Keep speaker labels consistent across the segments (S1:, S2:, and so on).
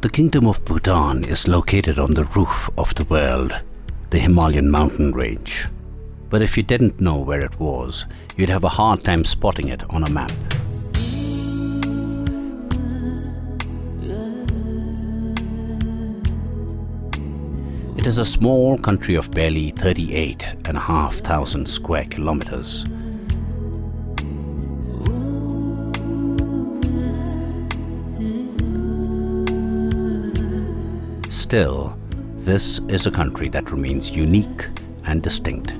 S1: The Kingdom of Bhutan is located on the roof of the world, the Himalayan mountain range. But if you didn't know where it was, you'd have a hard time spotting it on a map. It is a small country of barely 38,500 square kilometers. Still, this is a country that remains unique and distinct.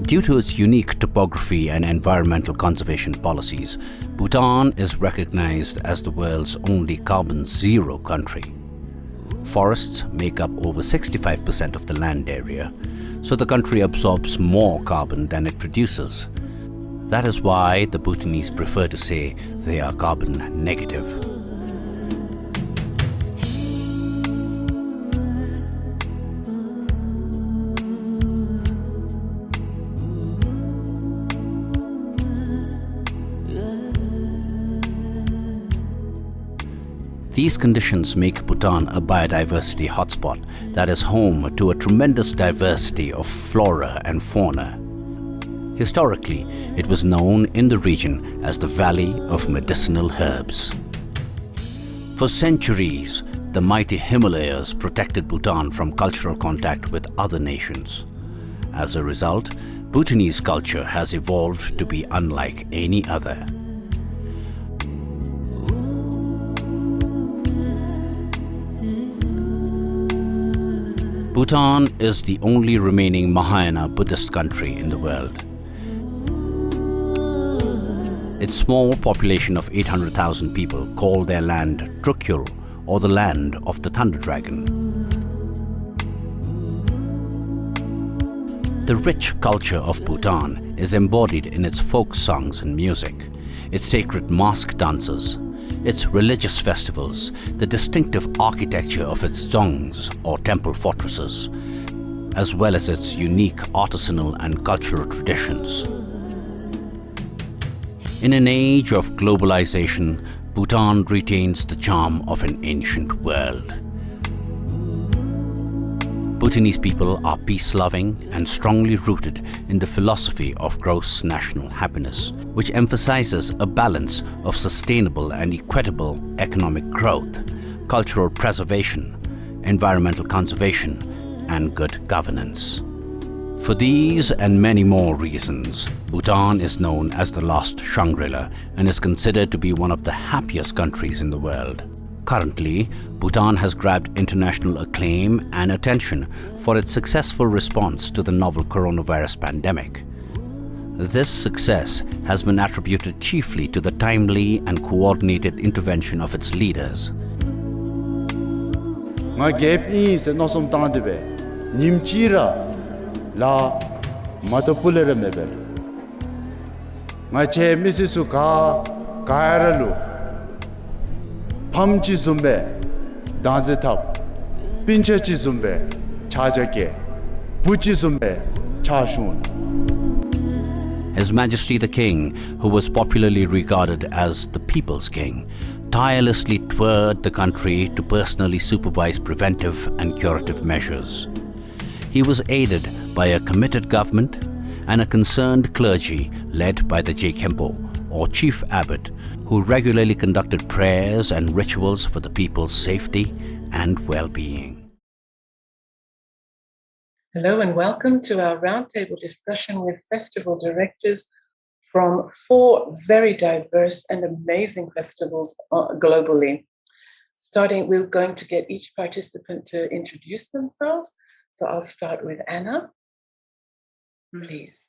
S1: Due to its unique topography and environmental conservation policies, Bhutan is recognized as the world's only carbon zero country. Forests make up over 65% of the land area, so the country absorbs more carbon than it produces. That is why the Bhutanese prefer to say they are carbon negative. These conditions make Bhutan a biodiversity hotspot that is home to a tremendous diversity of flora and fauna. Historically, it was known in the region as the Valley of Medicinal Herbs. For centuries, the mighty Himalayas protected Bhutan from cultural contact with other nations. As a result, Bhutanese culture has evolved to be unlike any other. Bhutan is the only remaining Mahayana Buddhist country in the world. Its small population of 800,000 people call their land Trukyul, or the land of the thunder dragon. The rich culture of Bhutan is embodied in its folk songs and music, its sacred mask dances, its religious festivals, the distinctive architecture of its dzongs or temple fortresses, as well as its unique artisanal and cultural traditions. In an age of globalization, Bhutan retains the charm of an ancient world. Bhutanese people are peace-loving and strongly rooted in the philosophy of gross national happiness, which emphasizes a balance of sustainable and equitable economic growth, cultural preservation, environmental conservation, and good governance. For these and many more reasons, Bhutan is known as the Lost Shangri-La and is considered to be one of the happiest countries in the world. Currently, Bhutan has grabbed international acclaim and attention for its successful response to the novel coronavirus pandemic. This success has been attributed chiefly to the timely and coordinated intervention of its leaders.
S2: La matapulere meber ngache misisu ka kairalu pamchi zumbe danzetap pinchechi zumbe chajake buchi zumbe chashun.
S1: His Majesty the King, who was popularly regarded as the People's King, tirelessly toured the country to personally supervise preventive and curative measures. He was aided by a committed government and a concerned clergy led by the Jkempo, or Chief Abbot, who regularly conducted prayers and rituals for the people's safety and well-being.
S3: Hello and welcome to our roundtable discussion with festival directors from 4 very diverse and amazing festivals globally. We're going to get each participant to introduce themselves. So I'll start with Anna, please.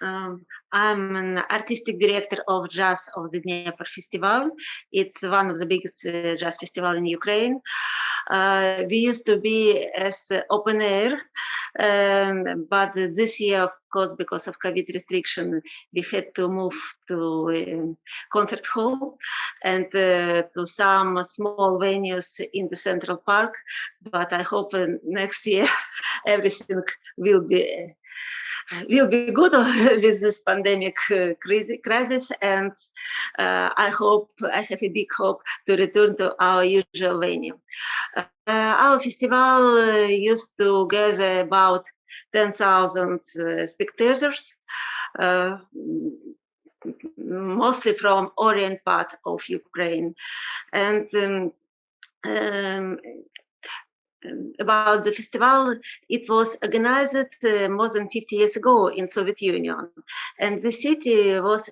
S4: I'm an artistic director of Jazz of the Dnieper Festival. It's one of the biggest jazz festivals in Ukraine. We used to be as open air, but this year, of course, because of COVID restriction, we had to move to a concert hall and to some small venues in the Central Park. But I hope next year everything will be will be good with this pandemic crisis, and I have a big hope to return to our usual venue. Our festival used to gather about 10,000 spectators, mostly from Orient part of Ukraine. And about the festival, it was organized more than 50 years ago in Soviet Union, and the city was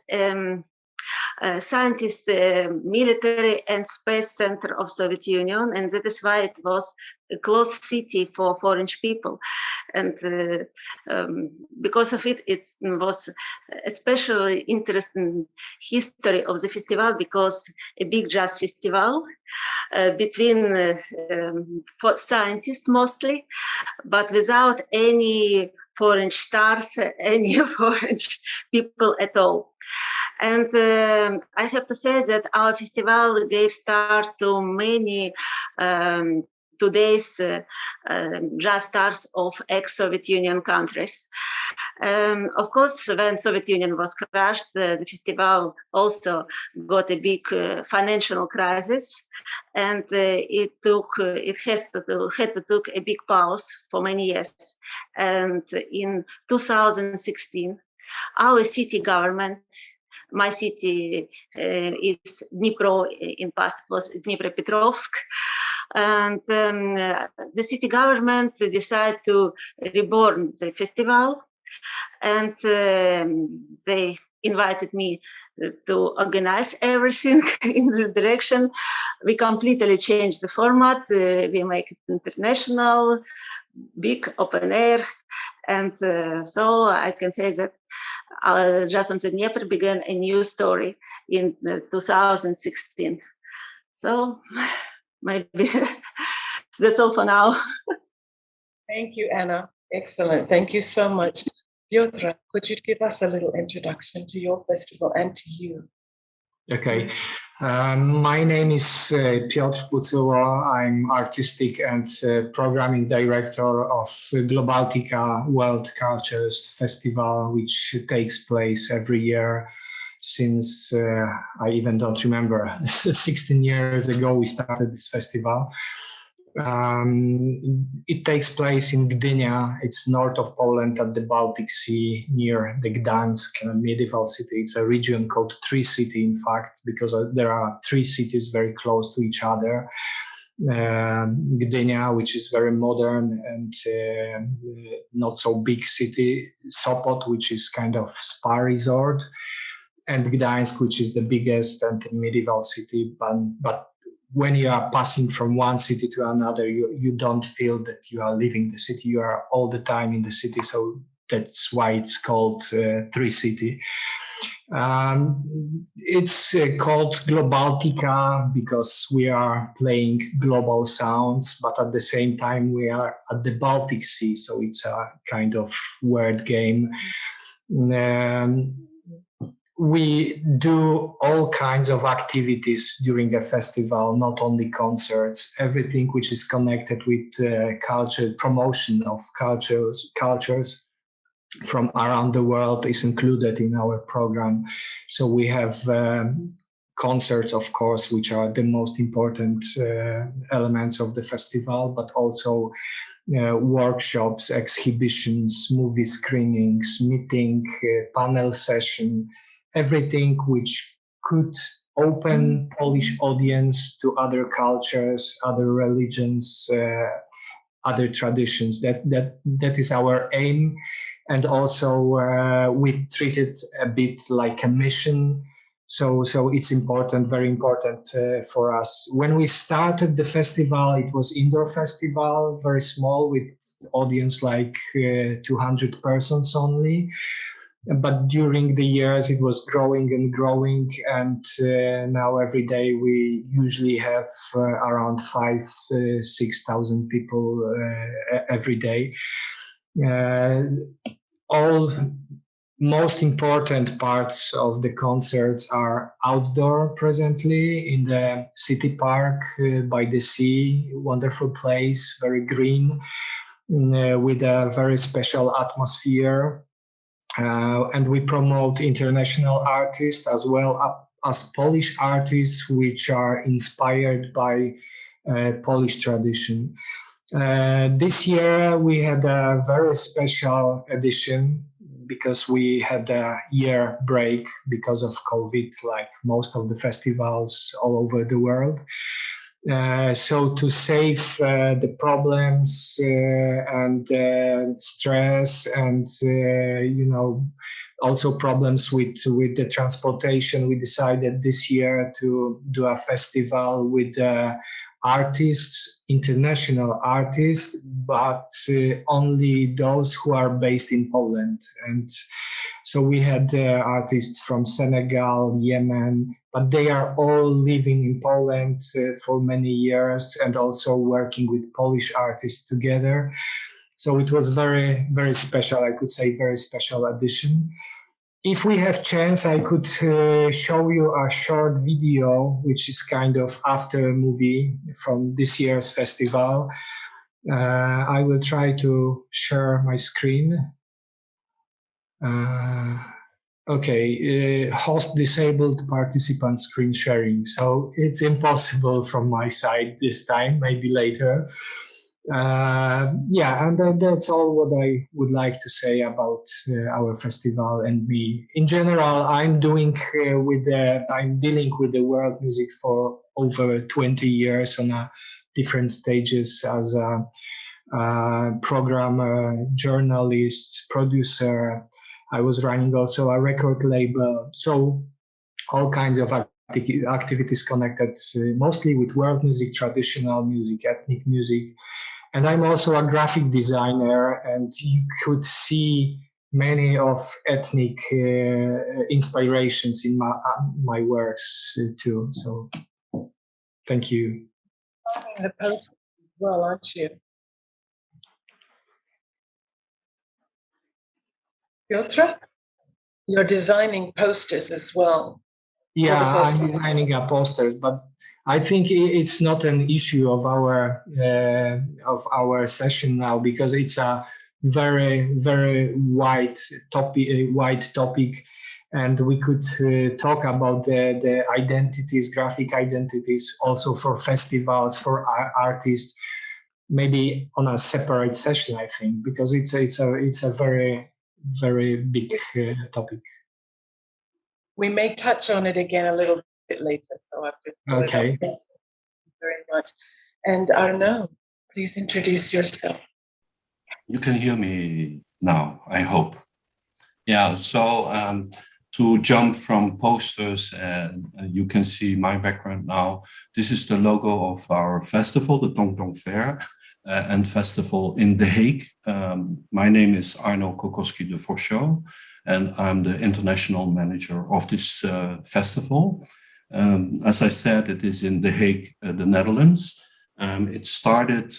S4: scientist, military and space center of Soviet Union, and that is why it was a closed city for foreign people. And because of it, it was especially interesting history of the festival, because a big jazz festival between scientists mostly, but without any foreign stars, any foreign people at all. And I have to say that our festival gave start to many today's jazz stars of ex-Soviet Union countries. Of course, when Soviet Union was crushed, the festival also got a big financial crisis, and it had to take a big pause for many years. And in 2016, our city government, my city is Dnipro, in past it was Dnipropetrovsk, and the city government decided to reborn the festival, and they invited me to organize everything in this direction. We completely changed the format. We make it international, big open air, and so I can say that Jazz on the Dnieper began a new story in 2016. So maybe that's all for now.
S3: Thank you, Anna. Excellent. Thank you so much. Piotr, could you give us a little introduction to your festival and to you?
S5: Okay. My name is Piotr Pucyło. I'm artistic and programming director of Globaltica World Cultures Festival, which takes place every year since I even don't remember. 16 years ago we started this festival. It takes place in Gdynia. It's north of Poland at the Baltic Sea, near the Gdansk medieval city. It's a region called Three City, in fact, because there are three cities very close to each other. Gdynia, which is very modern and not so big city. Sopot, which is kind of spa resort. And Gdańsk, which is the biggest and medieval city, but when you are passing from one city to another, you don't feel that you are leaving the city. You are all the time in the city, so that's why it's called Three City. It's called Globaltica because we are playing global sounds, but at the same time we are at the Baltic Sea, so it's a kind of word game. We do all kinds of activities during a festival, not only concerts, everything which is connected with culture, promotion of cultures from around the world is included in our program. So we have concerts, of course, which are the most important elements of the festival, but also workshops, exhibitions, movie screenings, meeting, panel session, everything which could open Polish audience to other cultures, other religions, other traditions. That is our aim. And also we treat it a bit like a mission. So it's important, very important for us. When we started the festival, it was indoor festival, very small, with audience like 200 persons only. But during the years, it was growing and growing, and now every day we usually have around 5,000-6,000 people every day. All most important parts of the concerts are outdoor presently in the city park by the sea, wonderful place, very green, with a very special atmosphere. and we promote international artists as well as Polish artists which are inspired by Polish tradition. This year we had a very special edition because we had a year break because of COVID, like most of the festivals all over the world. So to save the problems and stress and also problems with the transportation, we decided this year to do a festival with artists, international artists, but only those who are based in Poland. And so we had artists from Senegal, Yemen, but they are all living in Poland for many years and also working with Polish artists together. So it was very, very special, I could say, very special edition. If we have chance, I could show you a short video, which is kind of after movie from this year's festival. I will try to share my screen. Okay, host disabled participant screen sharing. So it's impossible from my side this time, maybe later. Yeah, and that's all what I would like to say about our festival and me. In general, I'm dealing with the world music for over 20 years on different stages as a programmer, journalist, producer. I was running also a record label. So all kinds of activities connected mostly with world music, traditional music, ethnic music. And I'm also a graphic designer, and you could see many of ethnic inspirations in my works too. So thank you.
S3: The post as well, aren't you? Piotr, you're designing posters as well.
S5: Yeah, I'm designing posters, but I think it's not an issue of our session now because it's a very, very wide topic, and we could talk about the identities, graphic identities, also for festivals, for artists, maybe on a separate session. I think because it's a very, very big topic.
S3: We may touch on it again a little bit later. So I've just
S5: okay.
S3: Thank you very much. And Arnaud, please introduce yourself.
S6: You can hear me now, I hope. Yeah, so to jump from posters, you can see my background now. This is the logo of our festival, the Tong Tong Fair and Festival in The Hague. My name is Arno Kokoski de Forchot, and I'm the international manager of this festival. As I said, it is in The Hague, the Netherlands. It started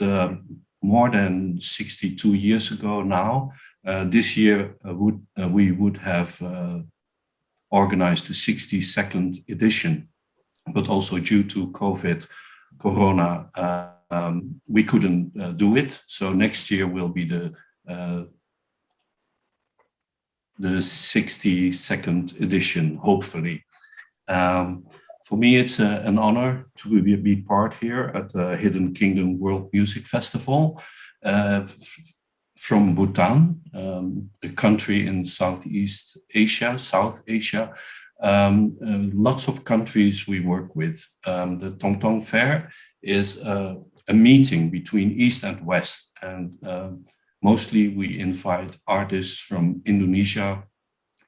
S6: more than 62 years ago now. This year we would have organized the 62nd edition, but also due to Corona, we couldn't do it. So next year will be the 62nd edition, hopefully. For me, it's an honor to be part here at the Hidden Kingdom World Music Festival from Bhutan, a country in Southeast Asia, South Asia. Lots of countries we work with. The Tong Tong Fair is a meeting between East and West, and mostly we invite artists from Indonesia,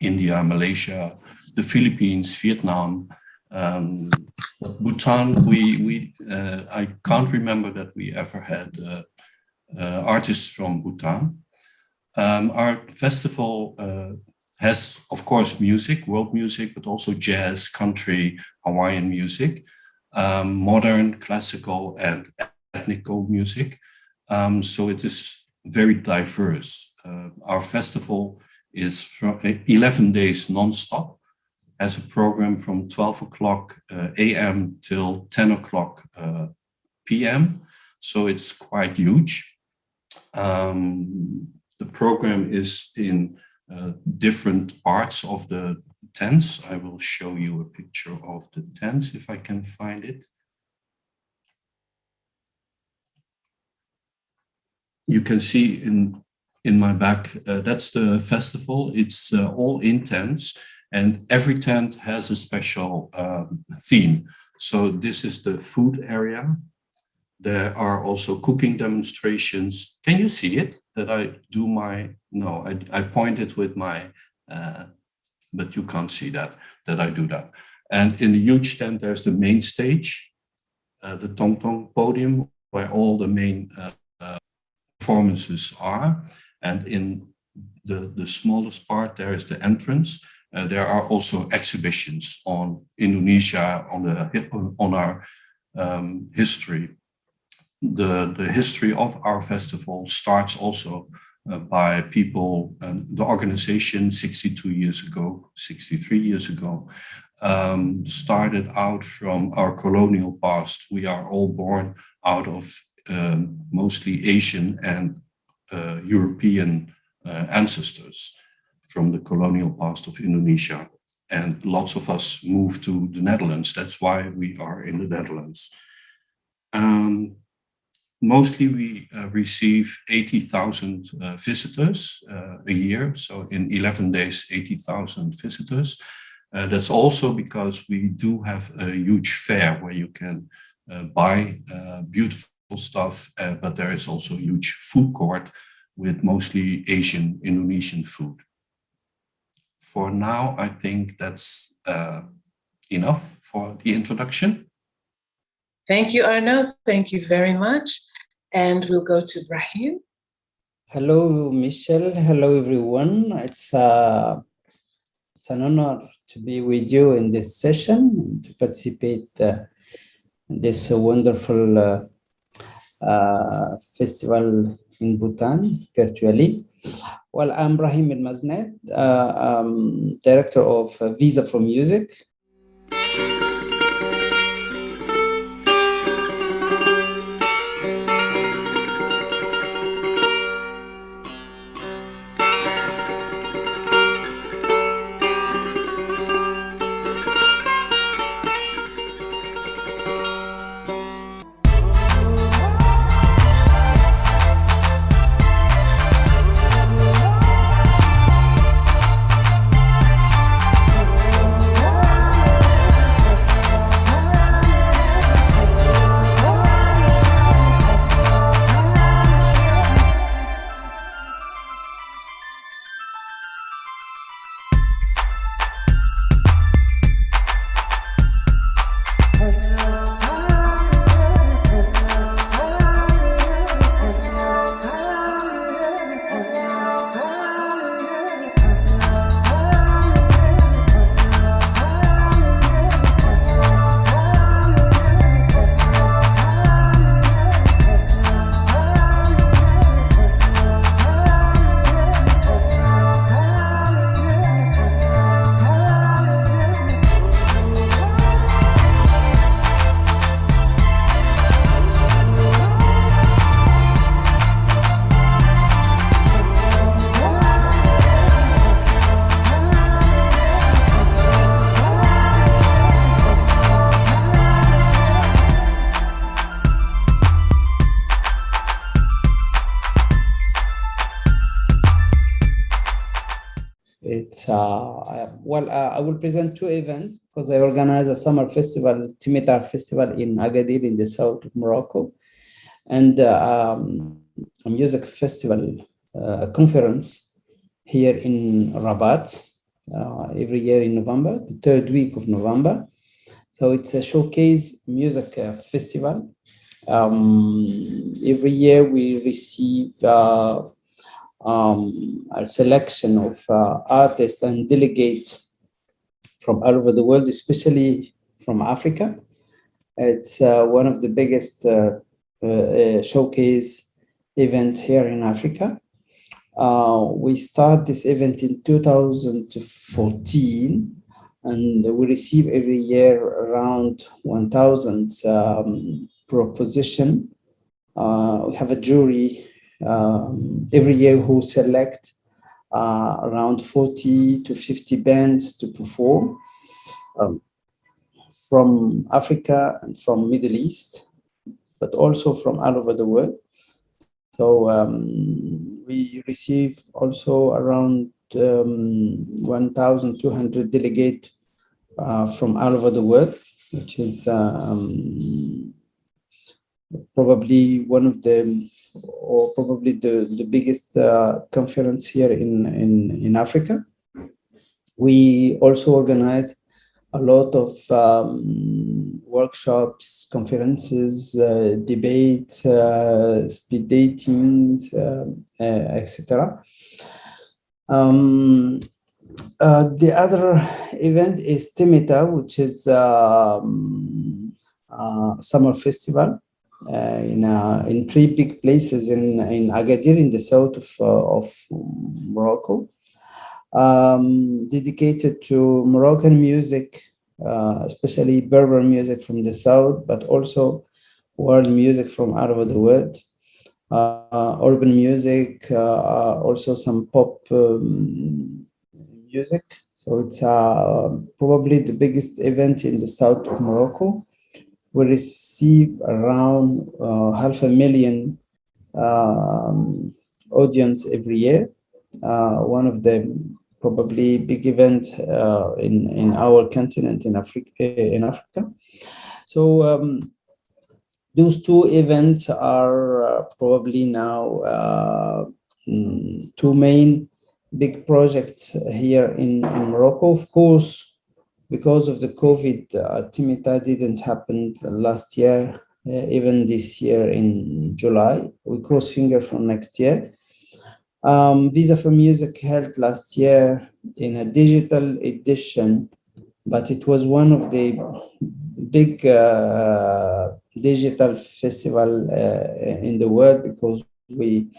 S6: India, Malaysia, the Philippines, Vietnam. But Bhutan, I can't remember that we ever had artists from Bhutan. Our festival has, of course, music, world music, but also jazz, country, Hawaiian music, modern, classical, and ethnical music. So it is very diverse. Our festival is from 11 days non-stop, has a program from 12 o'clock a.m. till 10 o'clock p.m. So it's quite huge. The program is in different parts of the tents. I will show you a picture of the tents if I can find it. You can see in my back, that's the festival. It's all in tents, and every tent has a special theme. So this is the food area. There are also cooking demonstrations. Can you see it? That I do my, no, I pointed with my, but you can't see that I do that. And in the huge tent, there's the main stage, the Tong Tong podium, where all the main performances are. And in the smallest part, there is the entrance. There are also exhibitions on Indonesia, on our history. The history of our festival starts also by people, the organization 63 years ago, started out from our colonial past. We are all born out of mostly Asian and European ancestors from the colonial past of Indonesia. And lots of us moved to the Netherlands. That's why we are in the Netherlands. Mostly we receive 80,000 visitors a year. So in 11 days, 80,000 visitors. That's also because we do have a huge fair where you can buy beautiful stuff, but there is also a huge food court with mostly Asian, Indonesian food. For now, I think that's enough for the introduction.
S3: Thank you, Arno. Thank you very much. And we'll go to Brahim.
S7: Hello, Michelle. Hello, everyone. It's an honor to be with you in this session, to participate in this wonderful festival in Bhutan virtually. Well, I'm Brahim El-Maznet, director of Visa for Music. I will present two events because I organize a summer festival, Timitar Festival in Agadir in the south of Morocco, and a music festival conference here in Rabat every year in November, the third week of November. So it's a showcase music festival. Every year we receive a selection of artists and delegates from all over the world, especially from Africa. It's one of the biggest showcase events here in Africa. We start this event in 2014, and we receive every year around 1,000 proposition. We have a jury every year who select around 40 to 50 bands to perform from Africa and from Middle East, but also from all over the world. So we receive also around 1,200 delegates from all over the world, which is probably one of the, or probably the biggest conference here in Africa. We also organize a lot of workshops, conferences, debates, speed datings, etc. The other event is Timita, which is summer festival in three big places in Agadir, in the south of Morocco, dedicated to Moroccan music, especially Berber music from the south, but also world music from all over the world, urban music, also some pop music. So it's probably the biggest event in the south of Morocco. We receive around 500,000 audience every year. One of the probably big events in our continent in Africa. So those two events are probably now two main big projects here in Morocco. Of course, because of the COVID, Timita didn't happen last year, even this year in July. We cross fingers for next year. Visa for Music held last year in a digital edition, but it was one of the big digital festival in the world, because we've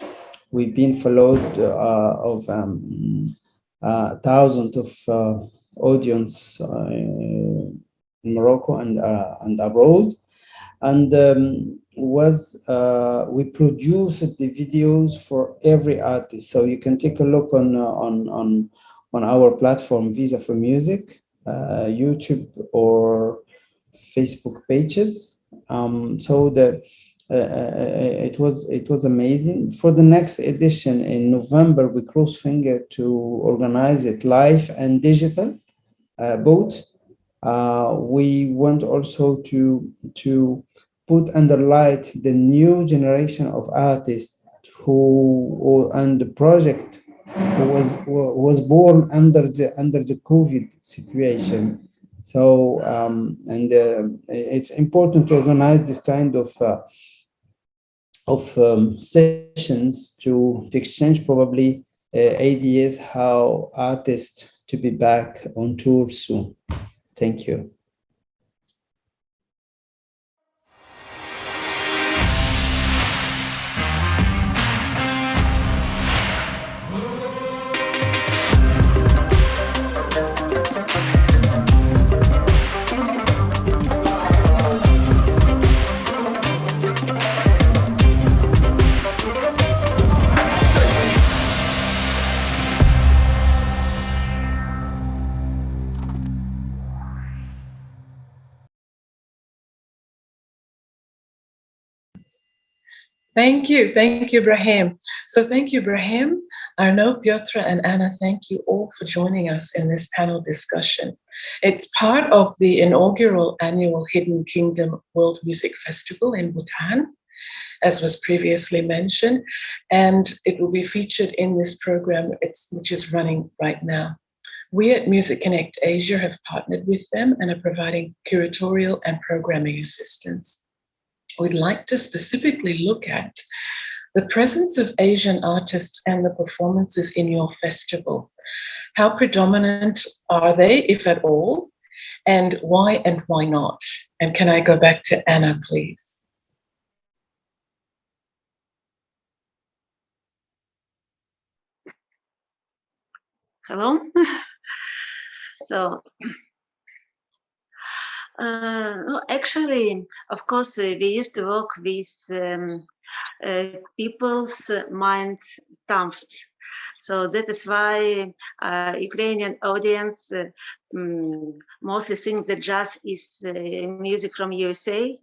S7: been followed of thousands of audience in Morocco and abroad, and we produced the videos for every artist. So you can take a look on our platform, Visa for Music, YouTube or Facebook pages. So it was amazing. For the next edition in November, we cross finger to organize it live and digital, both. We want also to put under light the new generation of artists and the project was born under the COVID situation. So it's important to organize this kind of sessions to exchange probably ideas how artists to be back on tour soon. Thank you.
S3: Thank you, Brahim. So thank you, Brahim, Arnaud, Piotr, and Anna. Thank you all for joining us in this panel discussion. It's part of the inaugural annual Hidden Kingdom World Music Festival in Bhutan, as was previously mentioned, and it will be featured in this program, which is running right now. We at Music Connect Asia have partnered with them and are providing curatorial and programming assistance. We'd like to specifically look at the presence of Asian artists and the performances in your festival. How predominant are they, if at all, and why not? And can I go back to Anna, please?
S4: Hello. So, actually, of course, we used to work with people's mind stamps. So that is why Ukrainian audience mostly think that jazz is music from USA,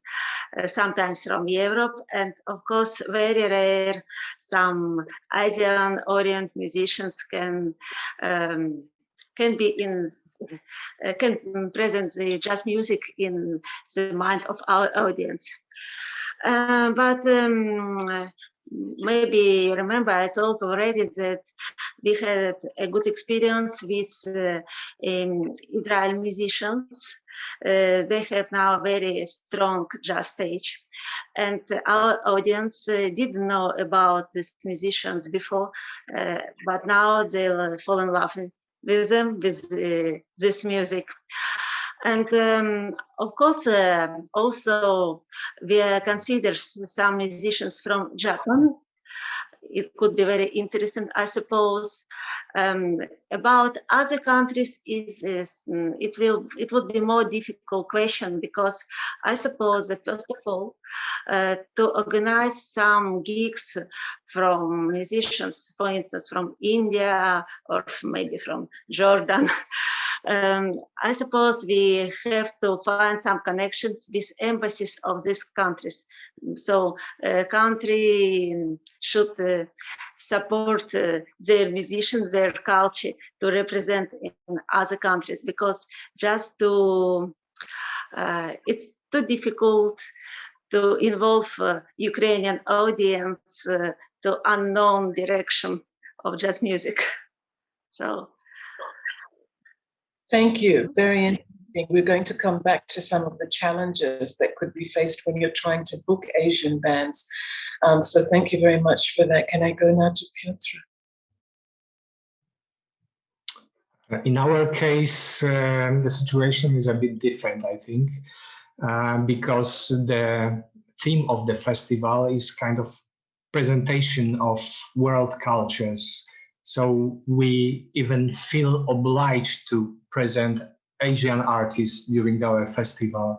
S4: sometimes from Europe, and of course, very rare, some Asian Orient musicians can be in, can present the jazz music in the mind of our audience. But maybe you remember I told already that we had a good experience with Israeli musicians. They have now a very strong jazz stage, and our audience didn't know about these musicians before, but now they'll fall in love with them, with this music. And of course, also we consider some musicians from Japan. It could be very interesting, I suppose. About other countries, it would be more difficult question, because I suppose that first of all, to organize some gigs from musicians, for instance, from India or maybe from Jordan, I suppose we have to find some connections with embassies of these countries. So country should support their musicians, their culture to represent in other countries, because just to, it's too difficult to involve Ukrainian audience to unknown direction of jazz music. So.
S3: Thank you. Very interesting. We're going to come back to some of the challenges that could be faced when you're trying to book Asian bands. So thank you very much for that. Can I go now to Piotr?
S5: In our case, the situation is a bit different, I think, because the theme of the festival is kind of presentation of world cultures. So we even feel obliged to present Asian artists during our festival.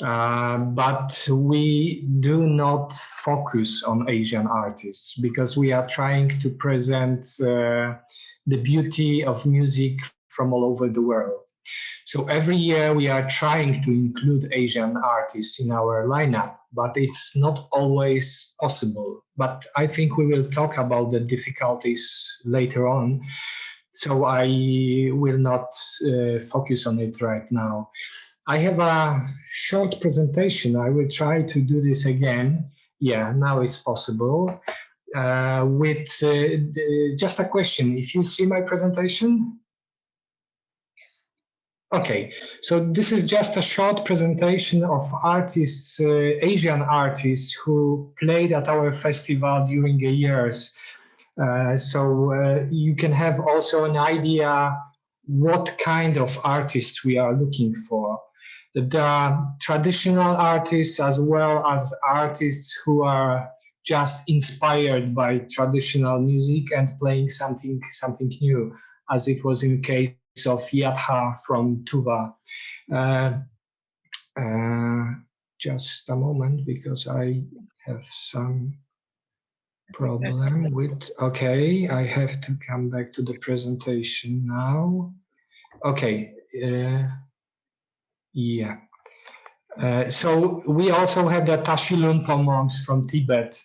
S5: But we do not focus on Asian artists, because we are trying to present the beauty of music from all over the world. So every year we are trying to include Asian artists in our lineup, but it's not always possible. But I think we will talk about the difficulties later on, so I will not focus on it right now. I have a short presentation. I will try to do this again. Yeah, now it's possible. With just a question, if you see my presentation?
S3: Yes.
S5: Okay, so this is just a short presentation of artists, Asian artists who played at our festival during the years. So you can have also an idea what kind of artists we are looking for. There are traditional artists as well as artists who are just inspired by traditional music and playing something new, as it was in case of Yadha from Tuva. Just a moment, because I have some problem with, okay, I have to come back to the presentation now. Okay, yeah. So we also had the Tashi Lunpo monks from Tibet.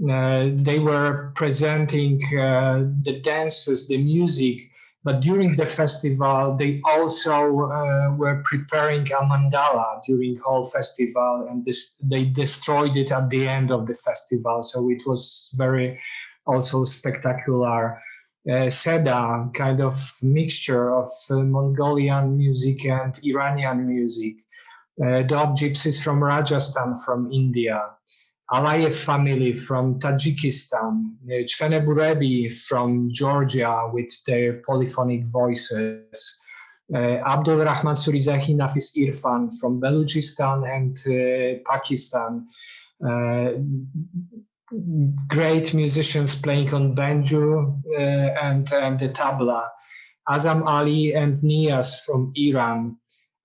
S5: They were presenting the dances, the music, but during the festival, they also were preparing a mandala during whole festival, and they destroyed it at the end of the festival. So it was very also spectacular. Seda, kind of mixture of Mongolian music and Iranian music. Dog Gypsies from Rajasthan, from India. Alayev family from Tajikistan, Chvene Burebi from Georgia with their polyphonic voices, Abdul Rahman Surizahi Nafis Irfan from Balochistan and Pakistan, great musicians playing on banjo and the tabla, Azam Ali and Nias from Iran,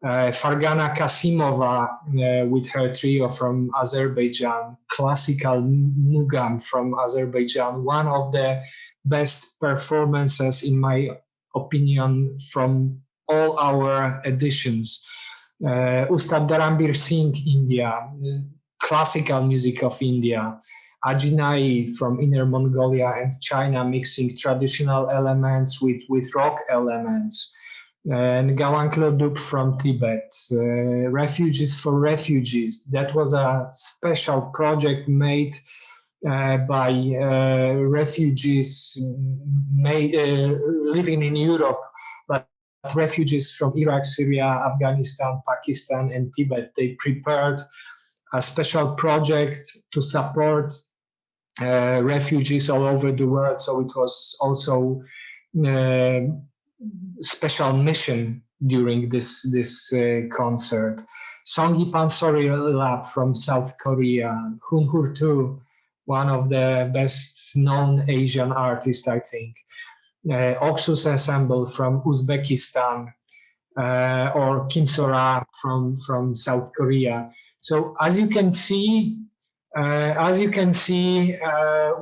S5: Fargana Kasimova with her trio from Azerbaijan, classical Mugam from Azerbaijan, one of the best performances, in my opinion, from all our editions. Ustad Dharambir Singh, India, classical music of India. Ajinai from Inner Mongolia and China, mixing traditional elements with rock elements. And Gawanklo Dup from Tibet, Refugees for Refugees. That was a special project made by refugees living in Europe, but refugees from Iraq, Syria, Afghanistan, Pakistan, and Tibet. They prepared a special project to support refugees all over the world. So it was also special mission during this concert. Songi Pansori Lab from South Korea, Hun Hurtu, one of the best known Asian artists, I think. Oxus Ensemble from Uzbekistan, or Kim Sora from South Korea. So as you can see,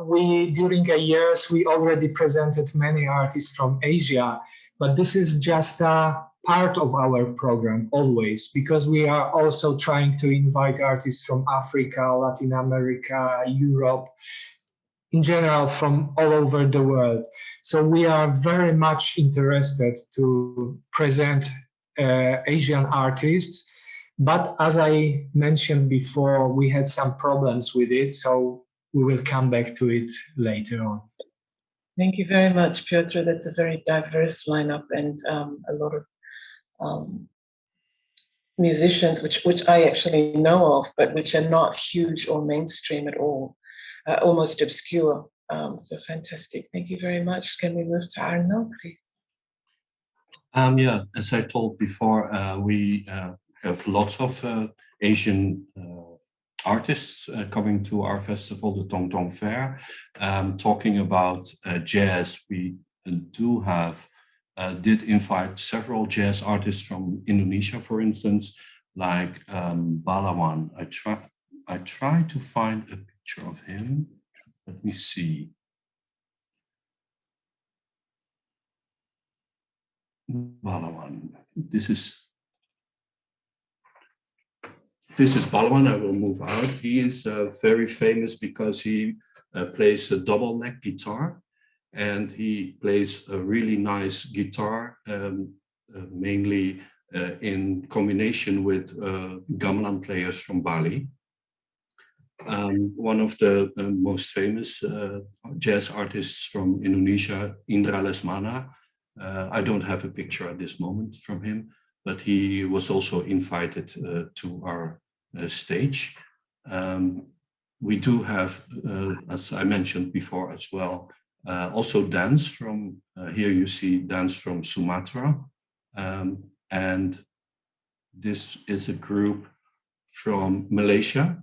S5: we during the years we already presented many artists from Asia, but this is just a part of our program always, because we are also trying to invite artists from Africa, Latin America, Europe, in general from all over the world. So we are very much interested to present Asian artists. But as I mentioned before, we had some problems with it, so we will come back to it later on.
S3: Thank you very much, Piotr. That's a very diverse lineup and a lot of musicians which I actually know of, but which are not huge or mainstream at all, almost obscure. So fantastic. Thank you very much. Can we move to Arno, please?
S6: Yeah, as I told before, we have lots of Asian artists coming to our festival, the Tong Tong Fair. Talking about jazz, we did invite several jazz artists from Indonesia, for instance, like Balawan. I try to find a picture of him. Let me see. Balawan. This is Balawan. I will move out. He is very famous because he plays a double neck guitar, and he plays a really nice guitar, mainly in combination with gamelan players from Bali. One of the most famous jazz artists from Indonesia, Indra Lesmana. I don't have a picture at this moment from him, but he was also invited to our stage. We do have, as I mentioned before as well, also dance from, here you see dance from Sumatra. And this is a group from Malaysia,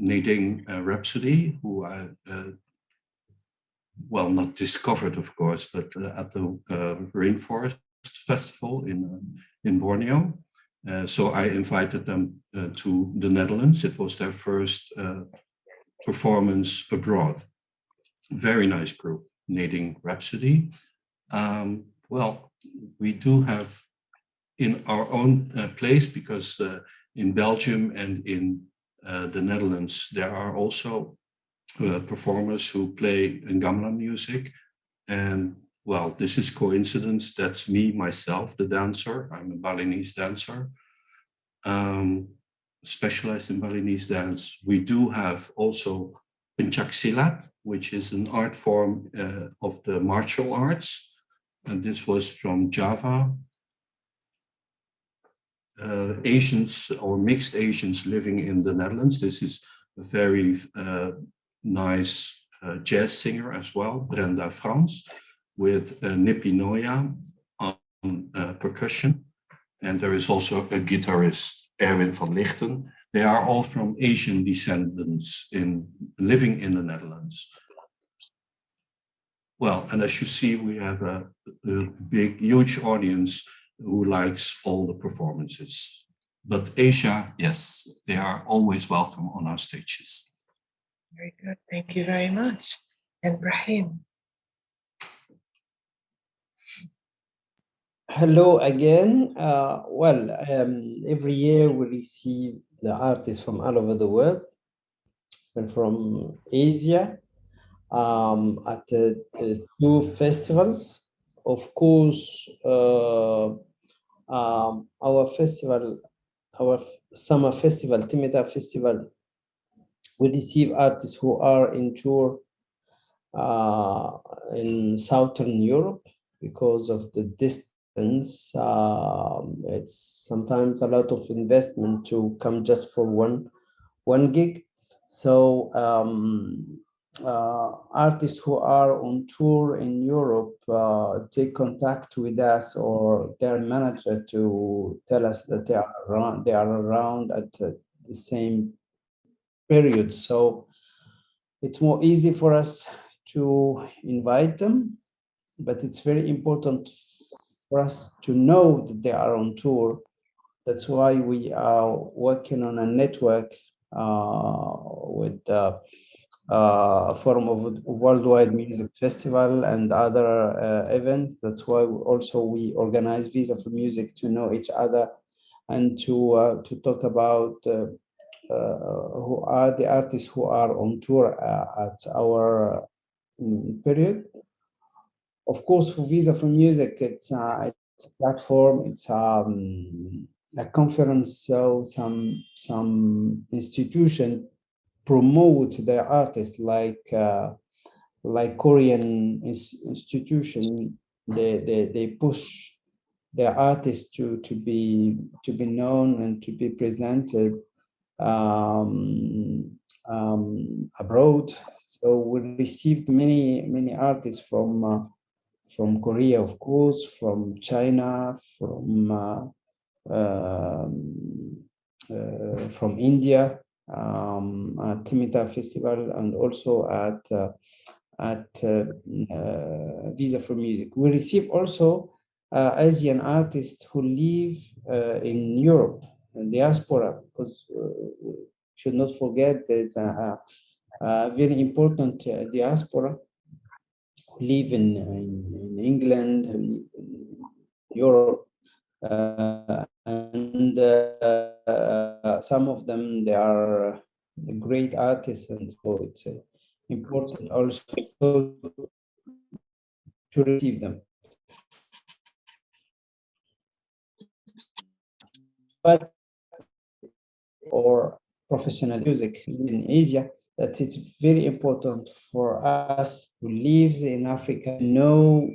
S6: Nading Rhapsody, who I, well, not discovered, of course, but at the Rainforest Festival in Borneo. So I invited them to the Netherlands. It was their first performance abroad. Very nice group, Nading Rhapsody. Well, we do have in our own place, because in Belgium and in the Netherlands, there are also performers who play gamelan music. And well, this is coincidence. That's me, myself, the dancer. I'm a Balinese dancer, specialized in Balinese dance. We do have also Pencak Silat, which is an art form of the martial arts. And this was from Java. Asians or mixed Asians living in the Netherlands. This is a very nice jazz singer as well, Brenda Frans, with Nipi Noya on percussion. And there is also a guitarist, Erwin van Lichten. They are all from Asian descendants living in the Netherlands. Well, and as you see, we have a big, huge audience who likes all the performances. But Asia, yes, they are always welcome on our stages.
S3: Very good. Thank you very much. And Brahim.
S7: Hello again. Every year we receive the artists from all over the world and from Asia at the two festivals. Of course, our festival, our summer festival, Timitar Festival, we receive artists who are in tour in Southern Europe because of the distance. It's sometimes a lot of investment to come just for one gig. So artists who are on tour in Europe take contact with us or their manager to tell us that they are around at the same period. So it's more easy for us to invite them, but it's very important for us to know that they are on tour. That's why we are working on a network with the Forum of Worldwide Music Festival and other events. That's why we organize Visa for Music to know each other and to talk about who are the artists who are on tour at our period. Of course, for Visa for Music, it's a platform. It's a conference. So some institution promote their artists, like Korean institution. They push their artists to be known and to be presented abroad. So we received many artists from Korea, of course, from China, from India, at Timitar Festival, and also at Visa for Music. We receive also Asian artists who live in Europe, in diaspora, because should not forget there's a very important diaspora who live in England, in Europe, and some of them, they are great artists, and so it's important also to receive them. But or professional music in Asia, that it's very important for us who live in Africa to know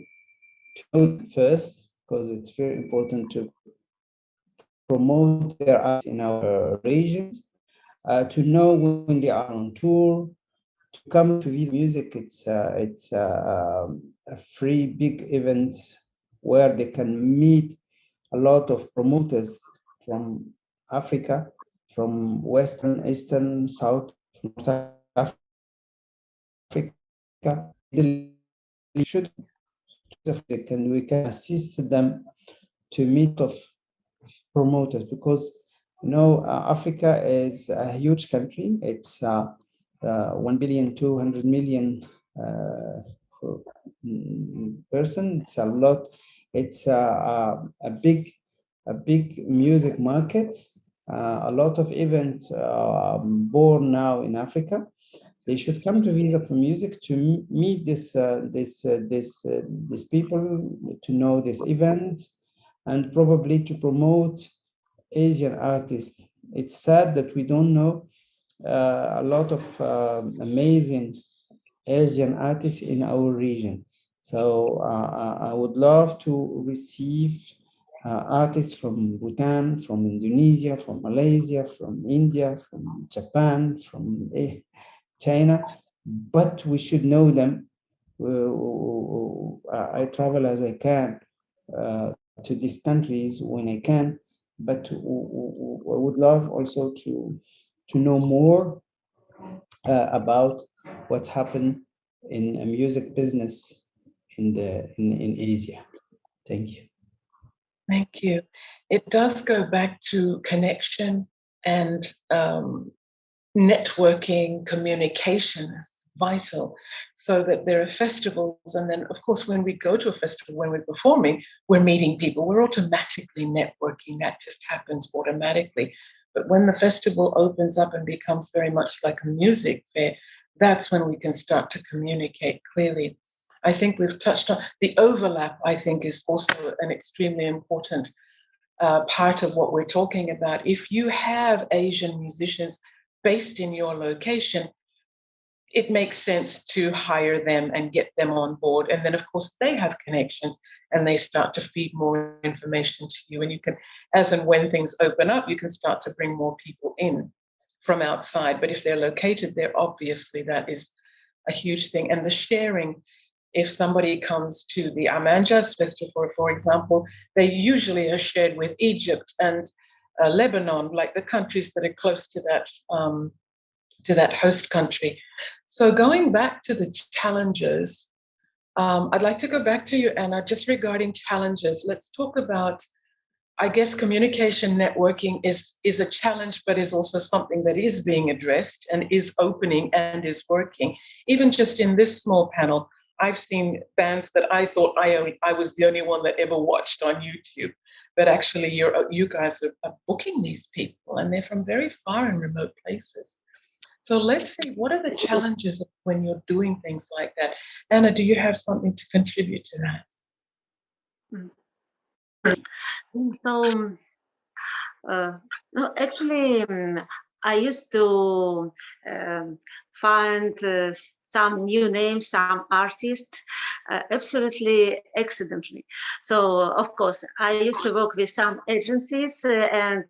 S7: first, because it's very important to promote their art in our regions, to know when they are on tour, to come to Visa Music. It's a free big event where they can meet a lot of promoters from Africa, from Western, Eastern, South, North Africa. And we can assist them to meet of promoters, because Africa is a huge country. It's 1,200,000,000 person. It's a lot. It's a big music market. A lot of events born now in Africa. They should come to Visa for Music to meet these people, to know these events, and probably to promote Asian artists. It's sad that we don't know a lot of amazing Asian artists in our region. So I would love to receive artists from Bhutan, from Indonesia, from Malaysia, from India, from Japan, from China, but we should know them. I travel as I can to these countries when I can, but I would love also to know more about what's happened in a music business in Asia. Thank you.
S3: Thank you. It does go back to connection and networking, communication is vital, so that there are festivals. And then, of course, when we go to a festival, when we're performing, we're meeting people. We're automatically networking. That just happens automatically. But when the festival opens up and becomes very much like a music fair, that's when we can start to communicate clearly. I think we've touched on the overlap, I think, is also an extremely important part of what we're talking about. If you have Asian musicians based in your location, it makes sense to hire them and get them on board. And then, of course, they have connections and they start to feed more information to you. And you can, as and when things open up, you can start to bring more people in from outside. But if they're located there, obviously that is a huge thing. And the sharing, if somebody comes to the Amman Jazz Festival, for example, they usually are shared with Egypt and Lebanon, like the countries that are close to that host country. So going back to the challenges, I'd like to go back to you, Anna, just regarding challenges. Let's talk about, I guess, communication networking is a challenge, but is also something that is being addressed and is opening and is working. Even just in this small panel, I've seen bands that I thought I was the only one that ever watched on YouTube, but actually you guys are booking these people, and they're from very far and remote places. So let's see, what are the challenges when you're doing things like that? Anna, do you have something to contribute to that?
S4: So, no, actually, I used to find some new names, some artists, absolutely accidentally. So, of course, I used to work with some agencies and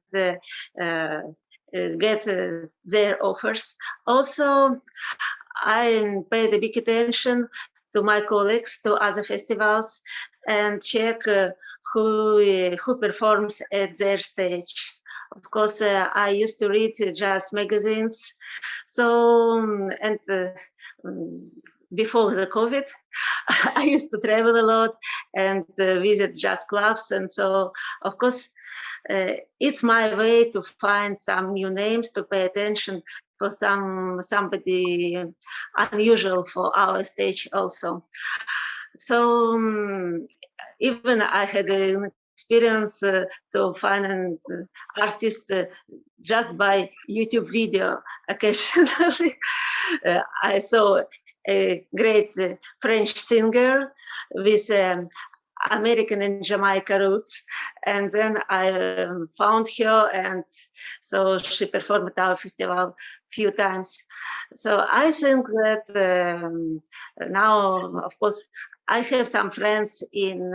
S4: get their offers. Also, I paid a big attention to my colleagues, to other festivals, and check who performs at their stage. Of course, I used to read jazz magazines. So, and before the COVID, I used to travel a lot and visit jazz clubs. And so, of course, it's my way to find some new names, to pay attention for somebody unusual for our stage also. So even I had an experience to find an artist just by YouTube video occasionally. I saw a great French singer with American and Jamaica roots, and then I found her, and so she performed at our festival a few times. So I think that now, of course, I have some friends in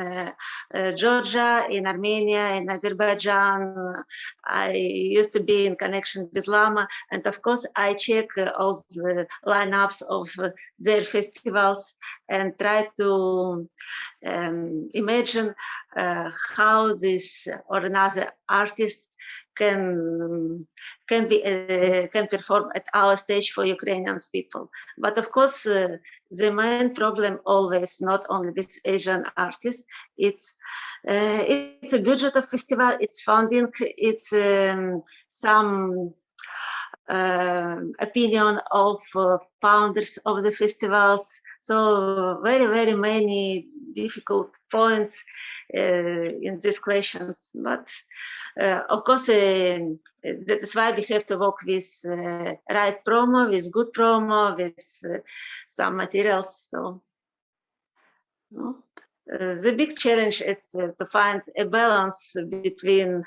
S4: Georgia, in Armenia, in Azerbaijan. I used to be in connection with Lama, and of course I check all the lineups of their festivals and try to imagine how this or another artist can perform at our stage for Ukrainian people. But of course, the main problem always, not only with Asian artists, it's a budget of festival, it's funding, it's some opinion of founders of the festivals. So very, very many difficult points in these questions. But of course, that's why we have to work with right promo, with good promo, with some materials. So the big challenge is to find a balance between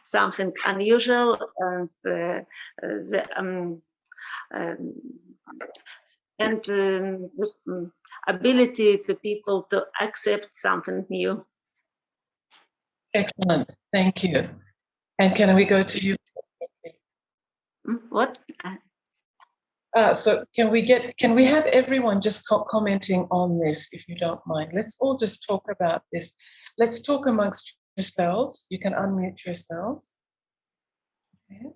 S4: something unusual and the ability to people to accept something new.
S3: Excellent, thank you. And can we go to you?
S4: What?
S3: So can we have everyone just commenting on this, if you don't mind? Let's all just talk about this. Let's talk amongst yourselves. You can unmute yourselves. Okay.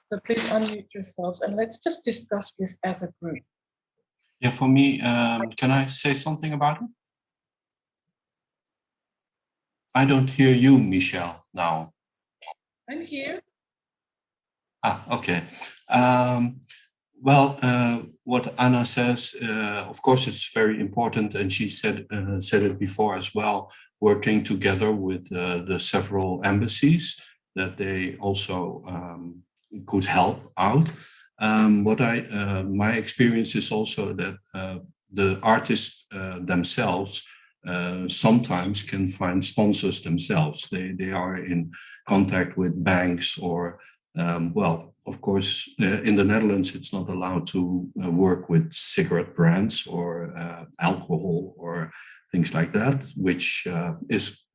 S3: So please unmute yourselves and let's just discuss this as a group.
S6: Yeah, for me, can I say something about it? I don't hear you, Michelle, now.
S3: I'm here.
S6: Okay. What Anna says, of course, is very important, and she said it before as well. Working together with the several embassies, that they also could help out. My experience is also that the artists themselves sometimes can find sponsors themselves. They are in contact with banks or of course, in the Netherlands, it's not allowed to work with cigarette brands or alcohol or things like that, which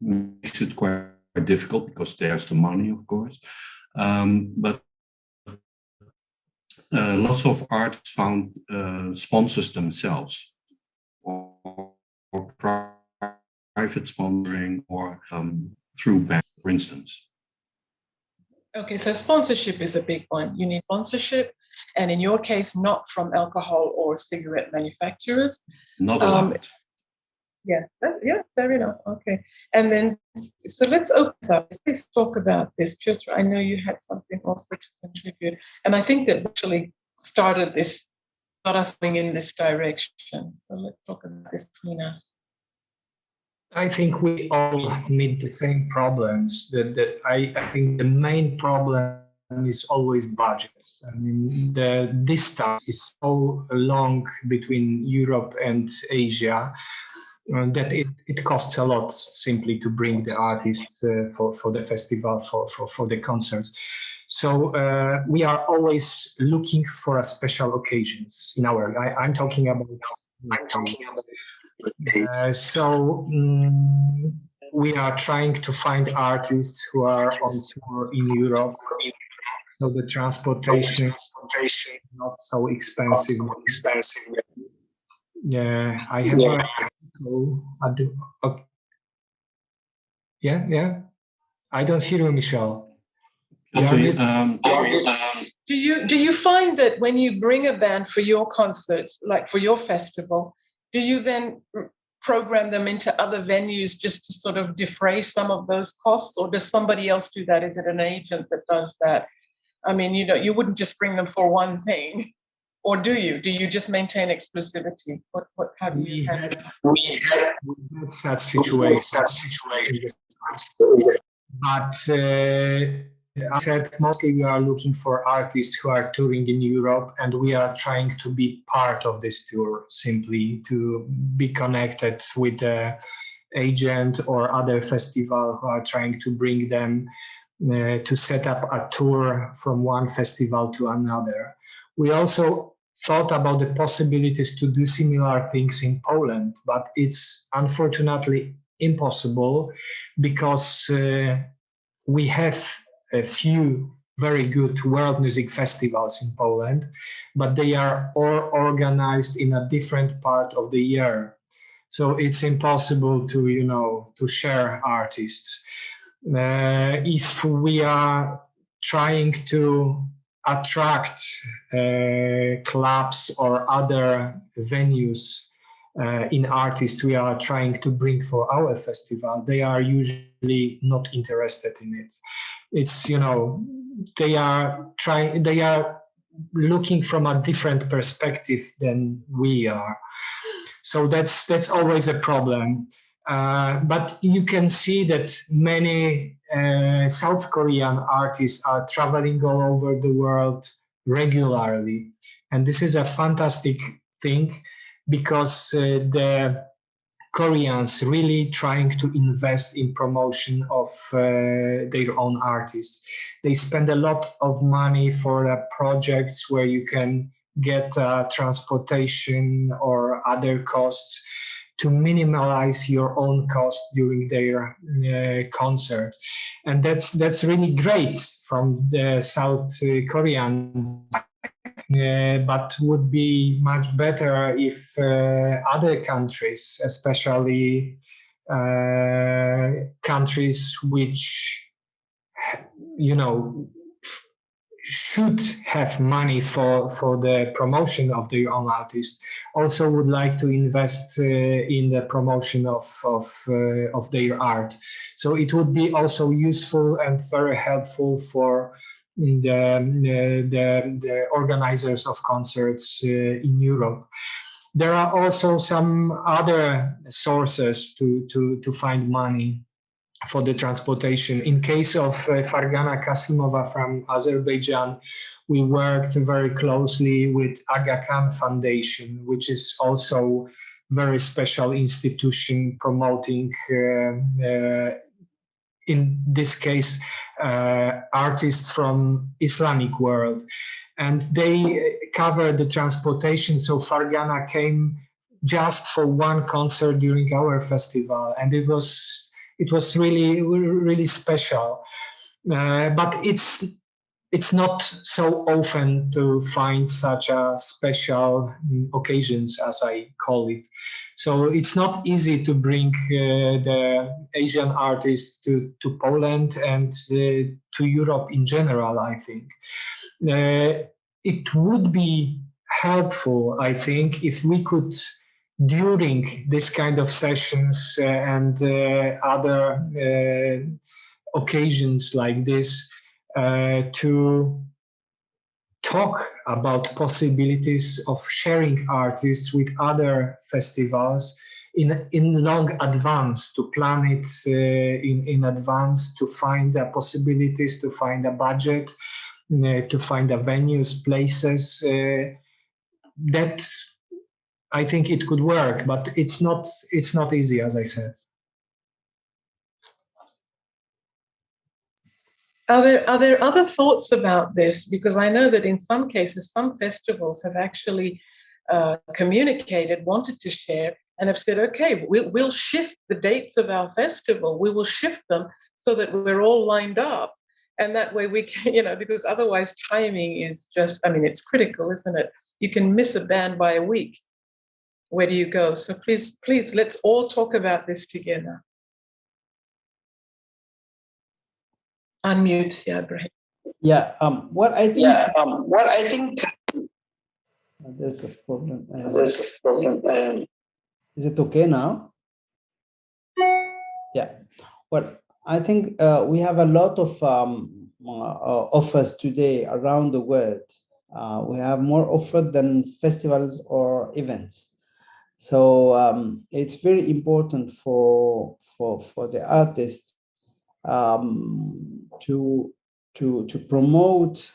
S6: makes it quite difficult because there's the money, of course. But lots of artists found sponsors themselves, or private sponsoring, or through banks, for instance.
S3: Okay, so sponsorship is a big one. You need sponsorship, and in your case, not from alcohol or cigarette manufacturers.
S6: Not allowed.
S3: Yeah, fair enough. Okay, and then so let's open up. Let's talk about this, Piotr. I know you had something also to contribute, and I think that actually started this, got us going in this direction. So let's talk about this between us.
S5: I think we all meet the same problems. I think the main problem is always budgets. I mean, the distance is so long between Europe and Asia that it costs a lot simply to bring the artists for the festival, for the concerts. So we are always looking for a special occasions in our. I'm talking about. We are trying to find artists who are on tour in Europe, so the transportation is not so expensive. Yeah, I have okay. Yeah. I don't hear you, Michelle.
S3: Do you find that when you bring a band for your concerts, like for your festival, do you then program them into other venues just to sort of defray some of those costs, or does somebody else do that? Is it an agent that does that? I mean, you wouldn't just bring them for one thing, or do you? Do you just maintain exclusivity? How do you handle it?
S5: We had such situations, but I said mostly we are looking for artists who are touring in Europe, and we are trying to be part of this tour, simply to be connected with the agent or other festival who are trying to bring them to set up a tour from one festival to another. We also thought about the possibilities to do similar things in Poland, but it's unfortunately impossible because we have a few very good world music festivals in Poland, but they are all organized in a different part of the year. So it's impossible to share artists. If we are trying to attract clubs or other venues in artists we are trying to bring for our festival, they are usually not interested in it. It's, they are looking from a different perspective than we are. So that's always a problem. But you can see that many South Korean artists are traveling all over the world regularly. And this is a fantastic thing because the Koreans really trying to invest in promotion of their own artists. They spend a lot of money for projects where you can get transportation or other costs to minimize your own cost during their concert. And that's really great from the South Korean, but would be much better if other countries, especially countries which, should have money for the promotion of their own artists also would like to invest in the promotion of their art. So it would be also useful and very helpful for the organizers of concerts in Europe. There are also some other sources to find money for the transportation. In case of Fargana Kasimova from Azerbaijan, we worked very closely with Aga Khan Foundation, which is also very special institution promoting, in this case, artists from Islamic world. And they cover the transportation. So Fargana came just for one concert during our festival, and it was really special. But it's not so often to find such a special occasions, as I call it. So it's not easy to bring the Asian artists to Poland and to Europe in general, I think. It would be helpful, I think, if we could, during this kind of sessions and other occasions like this, to talk about possibilities of sharing artists with other festivals in long advance, to plan it in advance, to find the possibilities, to find a budget, to find the venues, places. That I think it could work, but it's not easy, as I said.
S3: Are there other thoughts about this? Because I know that in some cases, some festivals have actually communicated, wanted to share, and have said, okay, we'll shift the dates of our festival. We will shift them so that we're all lined up. And that way we can, because otherwise timing is just, it's critical, isn't it? You can miss a band by a week. Where do you go? So please, let's all talk about this together. Unmute, yeah, Ibrahim.
S7: Yeah. What I think. There's a problem. Is it okay now? Yeah. Well, I think we have a lot of offers today around the world. We have more offers than festivals or events. So it's very important for the artists to promote.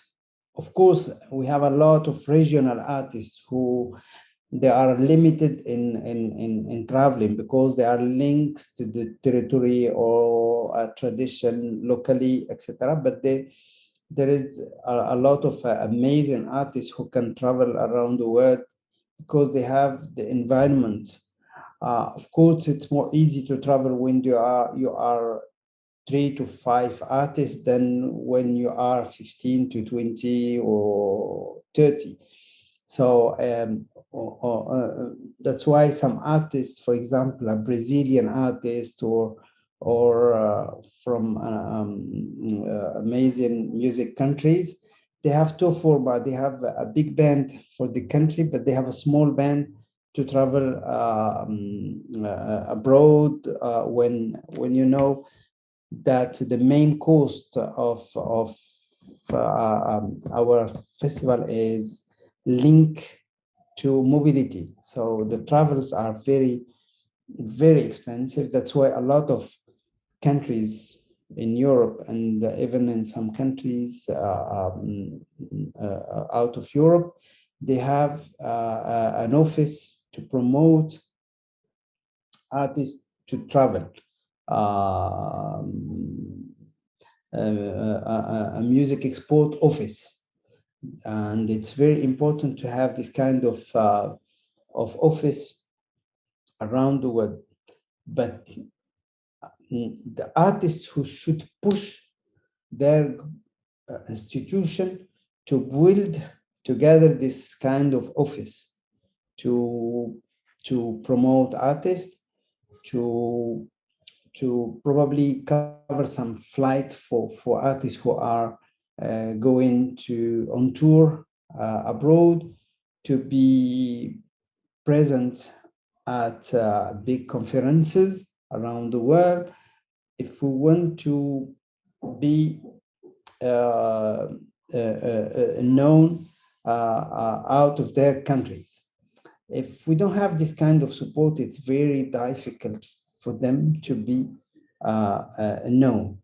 S7: Of course, we have a lot of regional artists who they are limited in traveling because there are links to the territory or a tradition locally, etc. But there is a lot of amazing artists who can travel around the world because they have the environment. Of course, it's more easy to travel when you are 3 to 5 artists than when you are 15 to 20 or 30. So that's why some artists, for example, a Brazilian artist or from amazing music countries, they have two formats. They have a big band for the country, but they have a small band to travel abroad when you know that the main cost of our festival is linked to mobility. So the travels are very, very expensive. That's why a lot of countries in Europe and even in some countries out of Europe, they have an office to promote artists to travel. A music export office, and it's very important to have this kind of office around the world. But the artists who should push their institution to build together this kind of office to promote artists, to probably cover some flight for artists who are going on tour abroad, to be present at big conferences around the world. If we want to be known out of their countries. If we don't have this kind of support, it's very difficult for them to be known.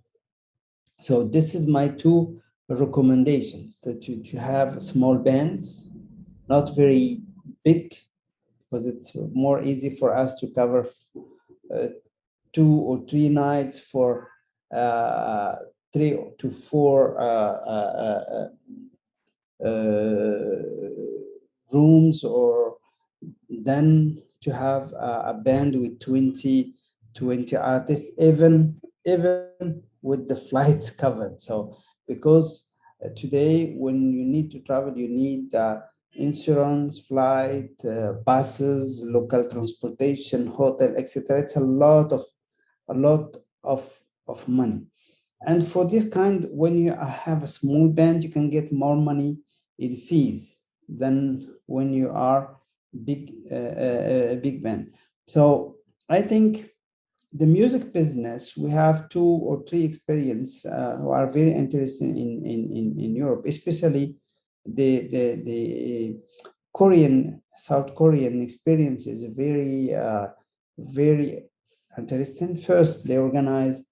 S7: So this is my two recommendations, that to have small bands, not very big, because it's more easy for us to cover 2 or 3 nights for 3 to 4 rooms, or then to have a band with 20 artists, even with the flights covered. So because today when you need to travel, you need insurance, flight, buses, local transportation, hotel, etc. It's a lot of money. And for this kind, when you have a small band, you can get more money in fees than when you are a big band. So I think the music business, we have 2 or 3 experience who are very interested in Europe, especially the South Korean experience is very interesting. First, they organize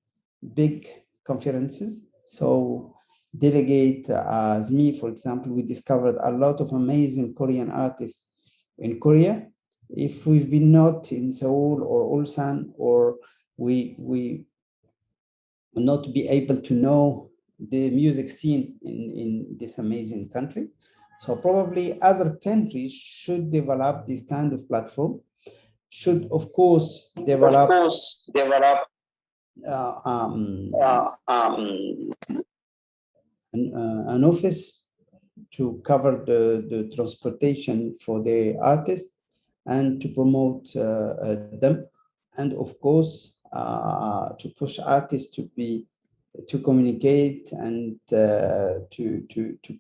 S7: big conferences. So delegate as me, for example, we discovered a lot of amazing Korean artists in Korea. If we've been not in Seoul or Ulsan, or we will not be able to know the music scene in this amazing country. So probably other countries should develop this kind of platform, should of course develop an office to cover the transportation for the artists and to promote them, and of course to push artists to communicate and to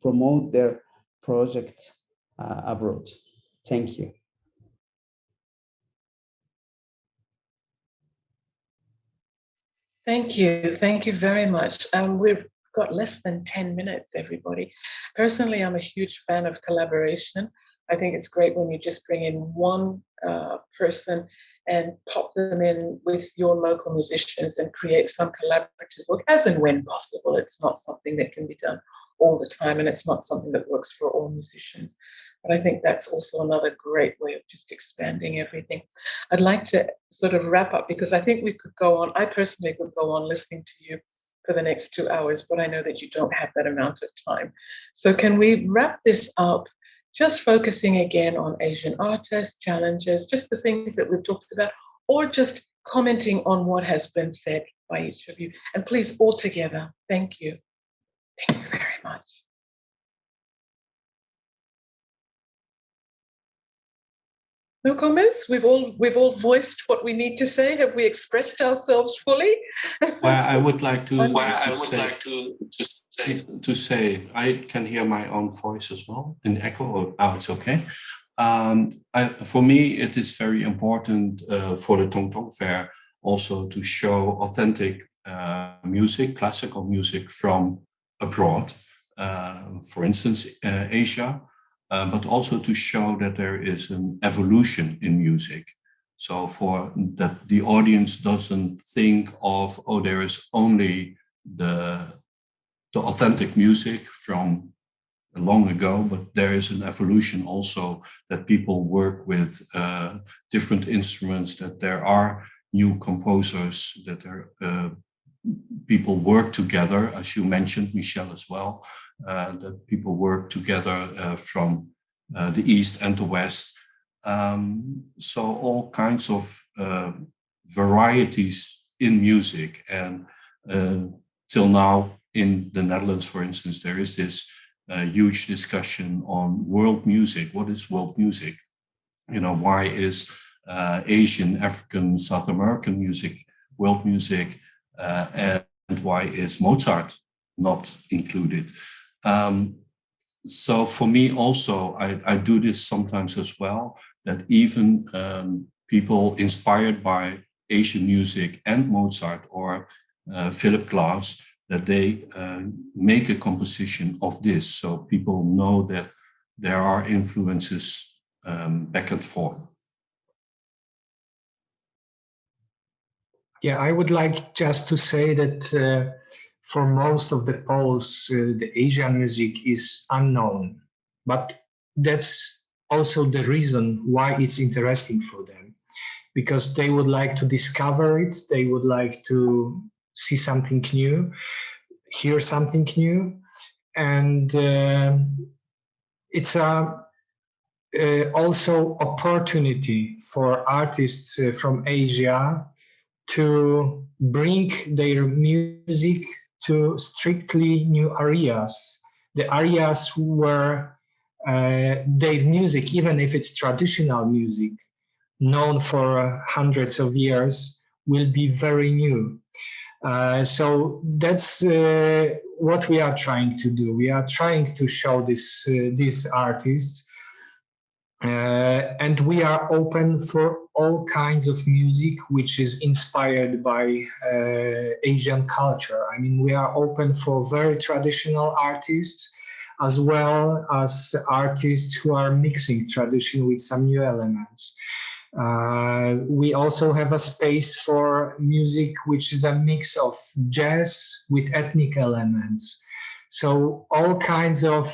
S7: promote their project abroad. Thank you.
S3: Thank you. Thank you very much. We've got less than 10 minutes, everybody. Personally, I'm a huge fan of collaboration. I think it's great when you just bring in one person and pop them in with your local musicians and create some collaborative work, as and when possible. It's not something that can be done all the time, and it's not something that works for all musicians. But I think that's also another great way of just expanding everything. I'd like to sort of wrap up, because I think we could go on. I personally could go on listening to you for the next 2 hours, but I know that you don't have that amount of time. So can we wrap this up, just focusing again on Asian artists, challenges, just the things that we've talked about, or just commenting on what has been said by each of you? And please, all together, thank you. Thank you very much. No comments? We've all voiced what we need to say. Have we expressed ourselves fully?
S6: Well, I would like to say, I can hear my own voice as well in echo. Oh, it's okay. For me, it is very important for the Tong Tong Fair also to show authentic music, classical music from abroad, for instance, Asia. But also to show that there is an evolution in music. So for that the audience doesn't think of, oh, there is only the authentic music from long ago, but there is an evolution also, that people work with different instruments, that there are new composers, that people work together, as you mentioned, Michelle, as well. That people work together from the East and the West. So all kinds of varieties in music. And till now in the Netherlands, for instance, there is this huge discussion on world music. What is world music? You know, why is Asian, African, South American music world music? And why is Mozart not included. So for me also, I do this sometimes as well, that even people inspired by Asian music and Mozart or Philip Glass, that they make a composition of this, so people know that there are influences back and forth.
S5: Yeah, I would like just to say that for most of the Poles, the Asian music is unknown, but that's also the reason why it's interesting for them, because they would like to discover it, they would like to see something new, hear something new, and it's also opportunity for artists from Asia to bring their music to strictly new areas, the areas where their music, even if it's traditional music, known for hundreds of years, will be very new. So that's what we are trying to do. We are trying to show these artists, and we are open for all kinds of music which is inspired by Asian culture. I mean, we are open for very traditional artists, as well as artists who are mixing tradition with some new elements. We also have a space for music which is a mix of jazz with ethnic elements. So all kinds of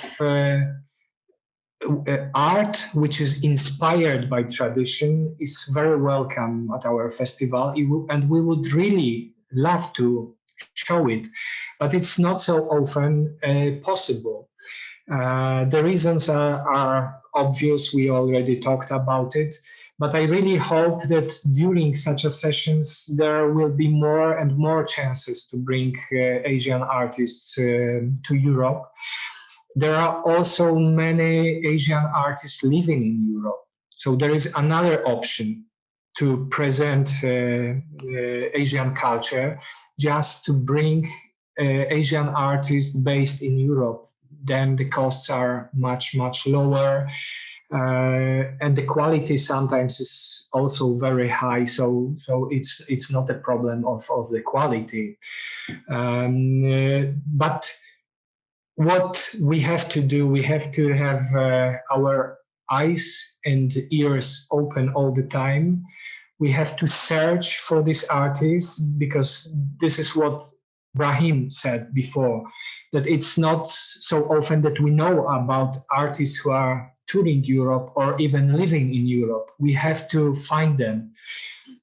S5: art which is inspired by tradition is very welcome at our festival, and we would really love to show it, but it's not so often possible. The reasons are obvious, we already talked about it, but I really hope that during such a sessions there will be more and more chances to bring Asian artists to Europe. There are also many Asian artists living in Europe, so there is another option to present Asian culture, just to bring Asian artists based in Europe. Then the costs are much, much lower, and the quality sometimes is also very high. So it's not a problem of the quality, but what we have to do, we have to have our eyes and ears open all the time. We have to search for these artists, because this is what Brahim said before, that it's not so often that we know about artists who are touring Europe or even living in Europe. We have to find them.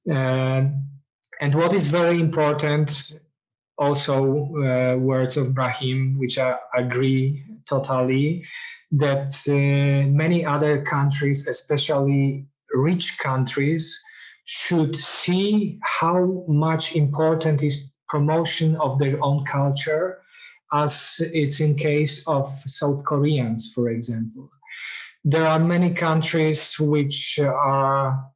S5: And what is very important, also words of Brahim, which I agree totally, that many other countries, especially rich countries, should see how much important is promotion of their own culture, as it's in case of South Koreans, for example. There are many countries which are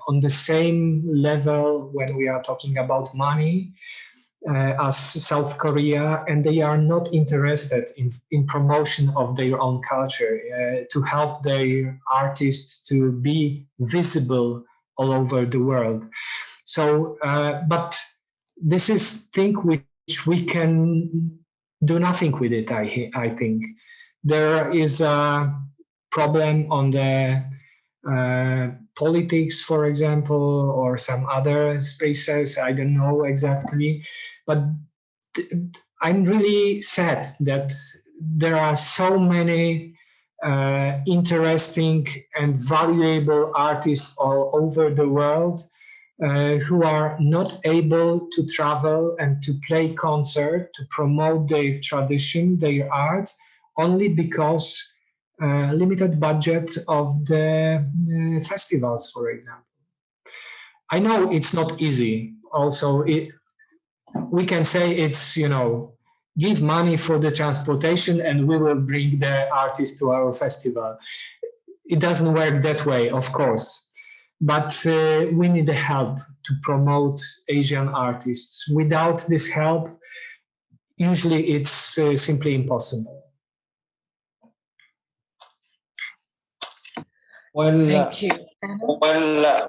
S5: on the same level when we are talking about money as South Korea, and they are not interested in promotion of their own culture, to help their artists to be visible all over the world. So, but this is thing which we can do nothing with it, I think. There is a problem on the politics, for example, or some other spaces, I don't know exactly. But I'm really sad that there are so many interesting and valuable artists all over the world who are not able to travel and to play concert, to promote their tradition, their art, only because limited budget of the festivals, for example. I know it's not easy. Also, we can say it's, give money for the transportation and we will bring the artist to our festival. It doesn't work that way, of course, but we need the help to promote Asian artists. Without this help, usually it's simply impossible.
S7: Well,
S3: Thank you. Anna?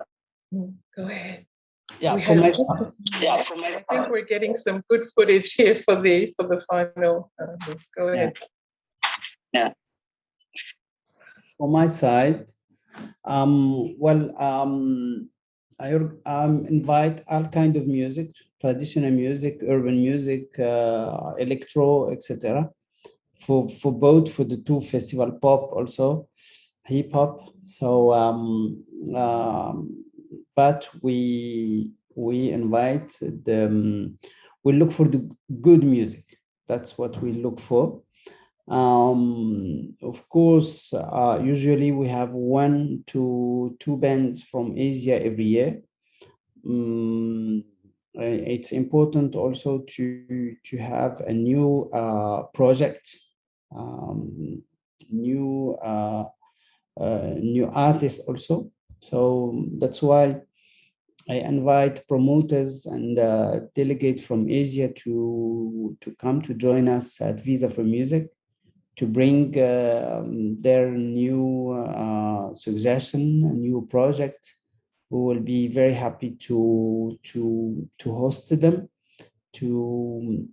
S3: Go ahead.
S7: yeah,
S3: We
S7: for
S3: have
S7: my
S3: just a few minutes. I think we're getting some good footage here for the final. Go ahead.
S7: For my side, I invite all kind of music, traditional music, urban music, electro, etc. For both, for the two festival, pop also, hip hop. So, but we invite we look for the good music. That's what we look for. Of course, usually we have 1 to 2 bands from Asia every year. It's important also to have a new project, new artists also. So that's why I invite promoters and delegates from Asia to come to join us at Visa for Music, to bring their new suggestion, a new project. We will be very happy to host them, to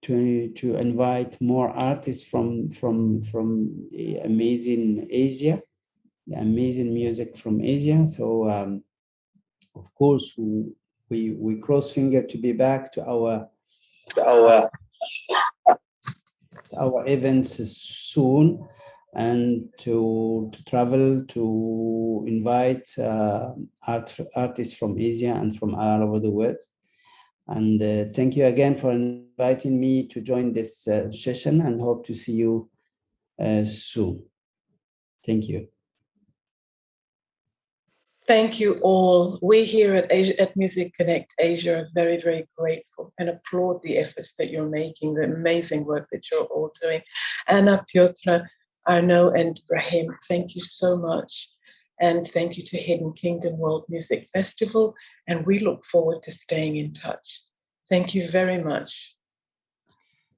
S7: invite more artists from the amazing Asia, the amazing music from Asia. So of course we cross finger to be back to our events soon, and to travel to invite artists from Asia and from all over the world. And thank you again for inviting me to join this session, and hope to see you soon. Thank you.
S3: Thank you all. We here at Music Connect Asia are very, very grateful and applaud the efforts that you're making, the amazing work that you're all doing. Anna, Piotr, Arnaud, and Brahim, thank you so much. And thank you to Hidden Kingdom World Music Festival. And we look forward to staying in touch. Thank you very much.